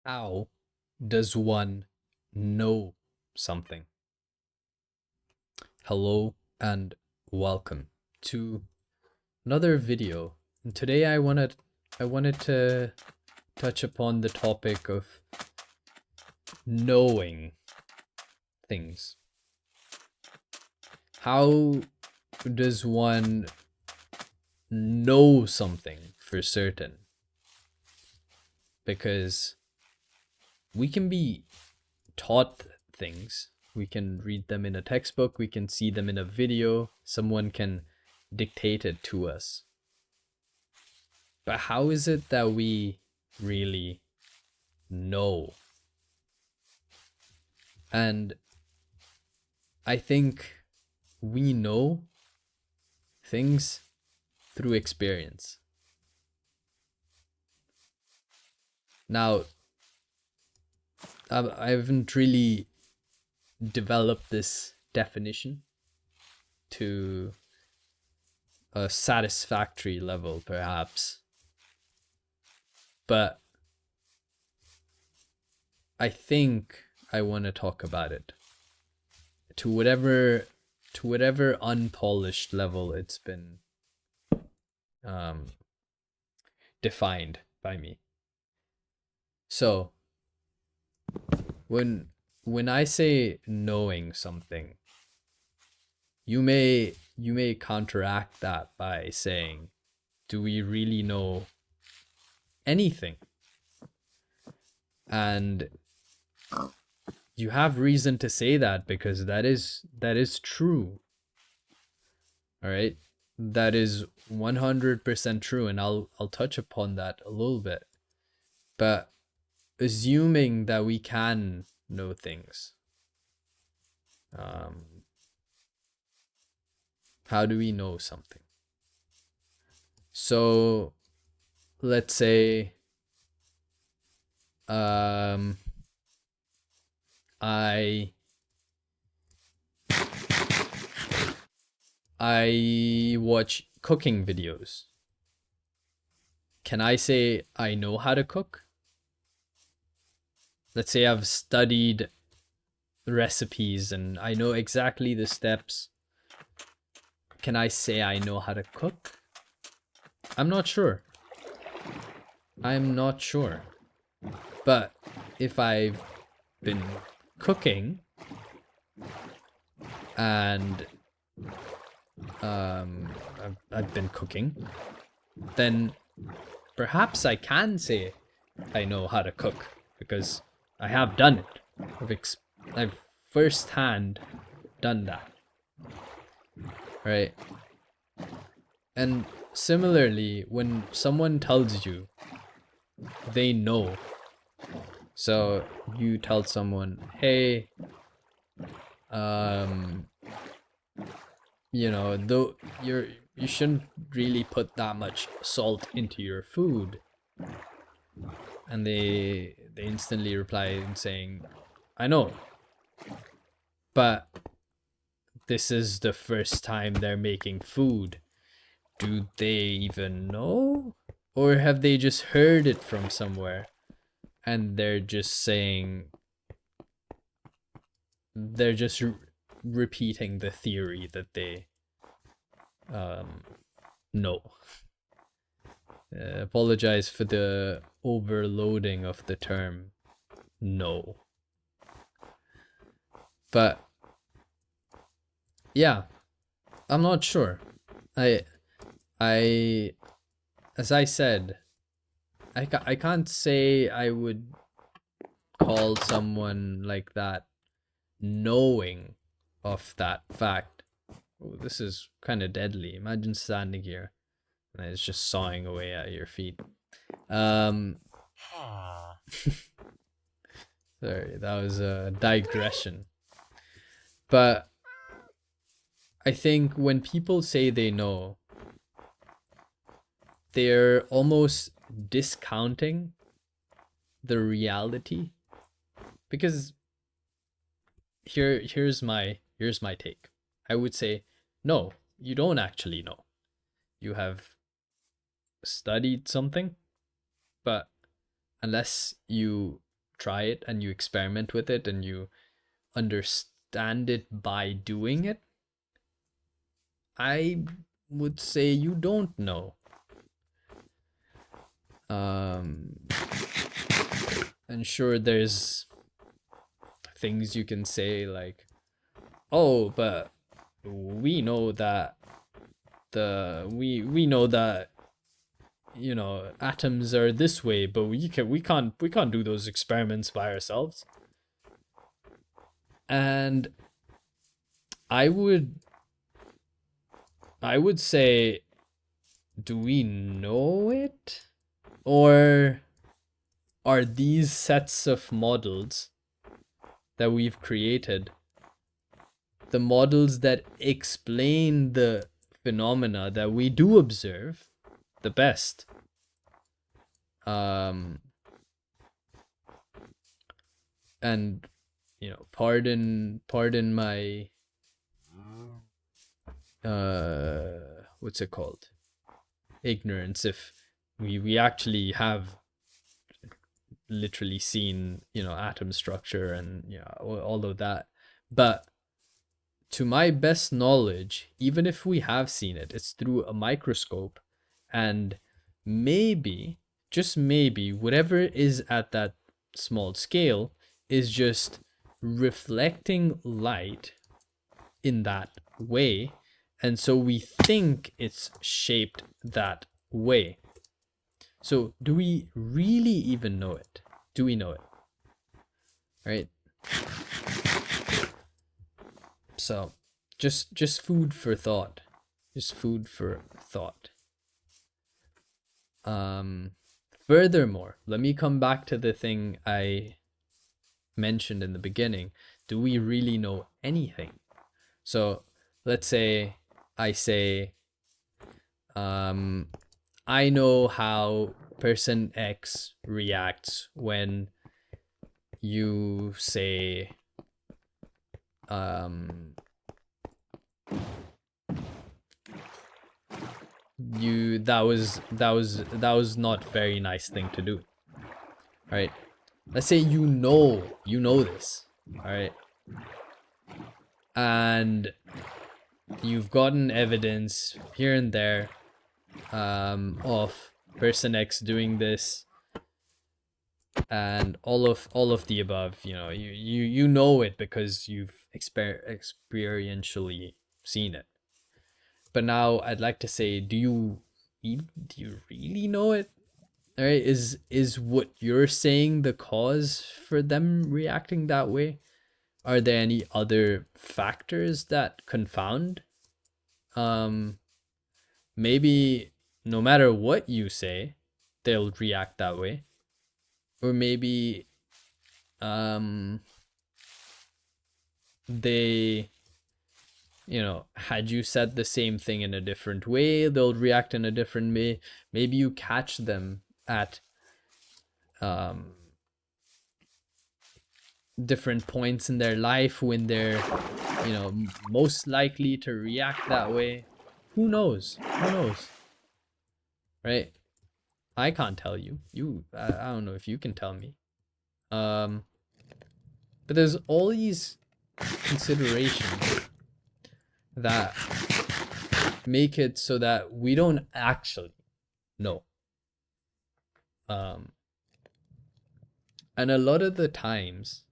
How does one know something? Hello and welcome to another video. And today I wanted to touch upon the topic of knowing things. How does one know something for certain? Because we can be taught things. We can read them in a textbook, we can see them in a video, someone can dictate it to us. But how is it that we really know? And I think we know things through experience. Now, I haven't really developed this definition to a satisfactory level, perhaps. But I think I want to talk about it to whatever unpolished level it's been um, defined by me. So when I say knowing something, you may counteract that by saying, do we really know anything? And you have reason to say that because that is true. All right? That is 100% true, and I'll touch upon that a little bit. But assuming that we can know things, how do we know something? So let's say I watch cooking videos. Can I say I know how to cook? Let's say I've studied recipes and I know exactly the steps. Can I say I know how to cook? I'm not sure. But if I've been cooking and I've been cooking, then perhaps I can say I know how to cook because I have done it. I've firsthand done that, right? And similarly, when someone tells you they know, so you tell someone, hey, though you shouldn't really put that much salt into your food, and they instantly reply and saying, I know, but this is the first time they're making food. Do they even know? Or have they just heard it from somewhere and they're just repeating the theory that they know? Apologize for the overloading of the term no. But yeah, I'm not sure. I as I said, I can't say I would call someone like that knowing of that fact. Oh, this is kind of deadly. Imagine standing here and it's just sawing away at your feet. Sorry, that was a digression. But I think when people say they know, they're almost discounting the reality, because here's my take. I would say, no, you don't actually know. You have studied something, but unless you try it and you experiment with it and you understand it by doing it, I would say you don't know. And sure, there's things you can say like, oh, but we know that we know that, you know, atoms are this way, but we can't do those experiments by ourselves. And I would say, do we know it? Or are these sets of models that we've created the models that explain the phenomena that we do observe the best? And you know, pardon my what's it called, ignorance, if we actually have literally seen, you know, atom structure and, you know, all of that. But to my best knowledge, even if we have seen it, it's through a microscope, and maybe, just maybe, whatever is at that small scale is just reflecting light in that way, and so we think it's shaped that way. So do we really even know it? Do we know it? Right? So just food for thought. Just food for thought. Furthermore, let me come back to the thing I mentioned in the beginning. Do we really know anything? So let's say I say, I know how person X reacts when you say, that was not very nice thing to do. All right, let's say you know this, all right, and you've gotten evidence here and there of person X doing this and all of the above. You know, you know it because you've experientially seen it. But now I'd like to say, do you really know it? All right, is what you're saying the cause for them reacting that way? Are there any other factors that confound? Maybe no matter what you say, they'll react that way. Or maybe they, you know, had you said the same thing in a different way, they'll react in a different way. Maybe you catch them at different points in their life when they're, you know, most likely to react that way. Who knows? Who knows? Right? I can't tell you. I don't know if you can tell me. But there's all these considerations that make it so that we don't actually know. And a lot of the times,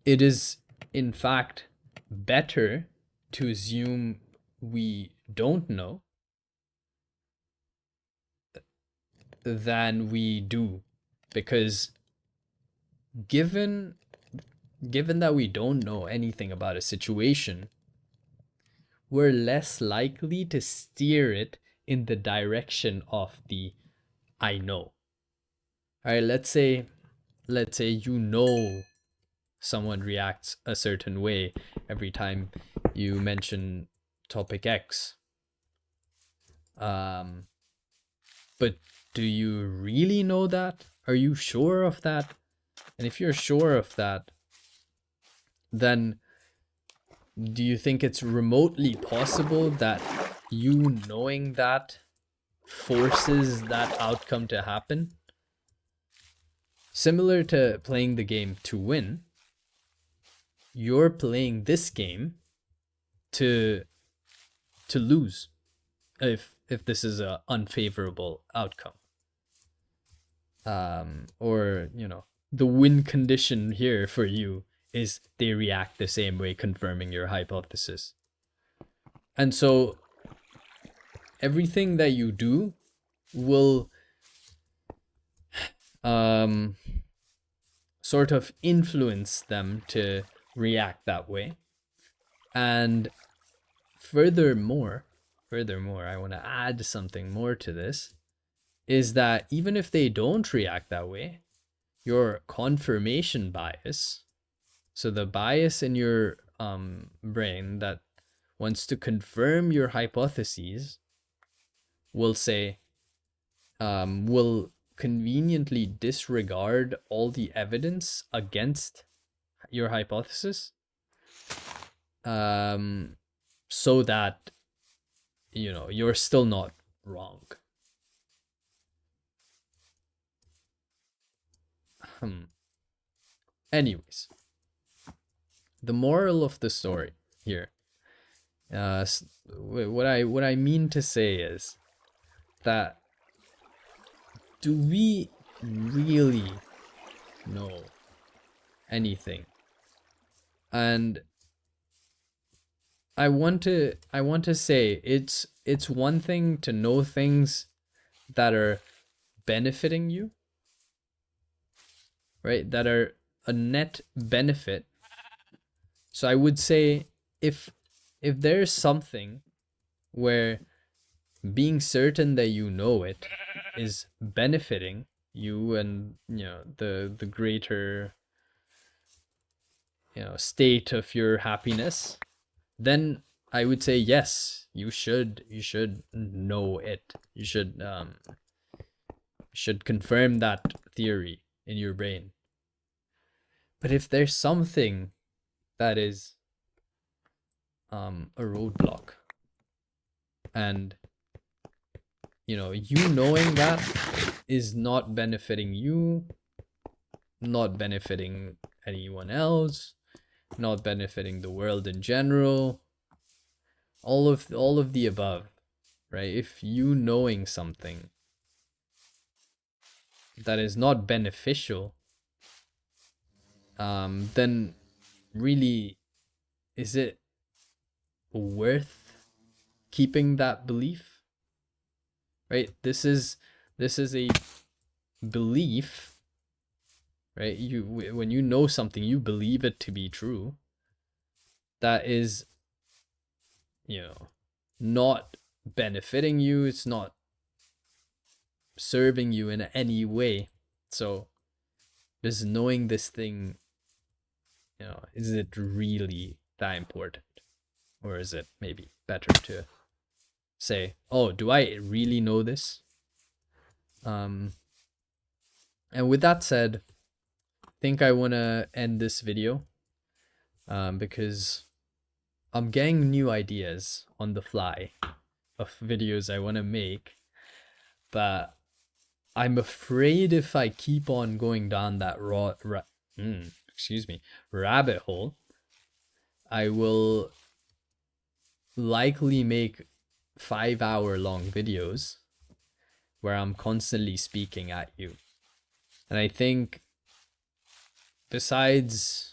it is in fact better to assume we don't know than we do, because given that we don't know anything about a situation, we're less likely to steer it in the direction of the I know. All right, let's say you know someone reacts a certain way every time you mention topic X. But do you really know that? Are you sure of that? And if you're sure of that, then do you think it's remotely possible that you knowing that forces that outcome to happen? Similar to playing the game to win, you're playing this game to lose if this is a unfavorable outcome. Or the win condition here for you is they react the same way, confirming your hypothesis. And so everything that you do will sort of influence them to react that way. And furthermore, I want to add something more to this, is that even if they don't react that way, your confirmation bias, so the bias in your brain that wants to confirm your hypotheses, will say, will conveniently disregard all the evidence against your hypothesis, so that you're still not wrong. Anyways, the moral of the story here, what I mean to say is that, do we really know anything? And I want to say it's one thing to know things that are benefiting you, right? That are a net benefit. So I would say, if there's something where being certain that you know it is benefiting you and the greater state of your happiness, then I would say yes, you should know it. You should confirm that theory in your brain. But if there's something that is a roadblock, and you knowing that is not benefiting you, not benefiting anyone else, not benefiting the world in general, all of the above, right? If you knowing something that is not beneficial, then really, is it worth keeping that belief, right? This is a belief, right? When you know something, you believe it to be true. That is, not benefiting you. It's not serving you in any way. So just knowing this thing, is it really that important? Or is it maybe better to say, oh, do I really know this? And with that said, I think I want to end this video, because I'm getting new ideas on the fly of videos I want to make, but I'm afraid if I keep on going down that rabbit hole, I will likely make 5-hour long videos where I'm constantly speaking at you. And I think, besides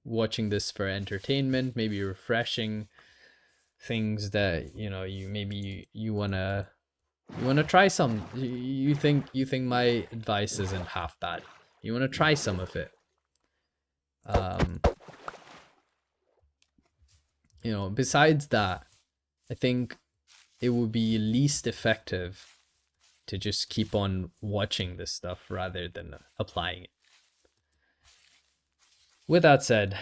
watching this for entertainment, maybe refreshing things that you wanna try some, you think my advice isn't half bad, you want to try some of it, besides that, I think it would be least effective to just keep on watching this stuff rather than applying it. With that said,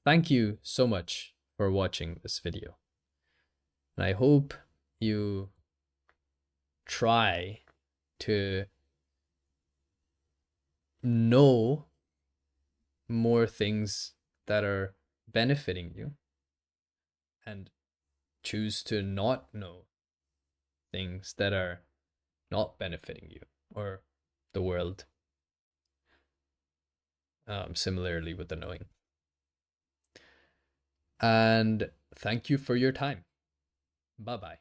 thank you so much for watching this video. And I hope you try to know more things that are benefiting you, and choose to not know things that are not benefiting you. or the world. Similarly with the knowing. And thank you for your time. Bye bye.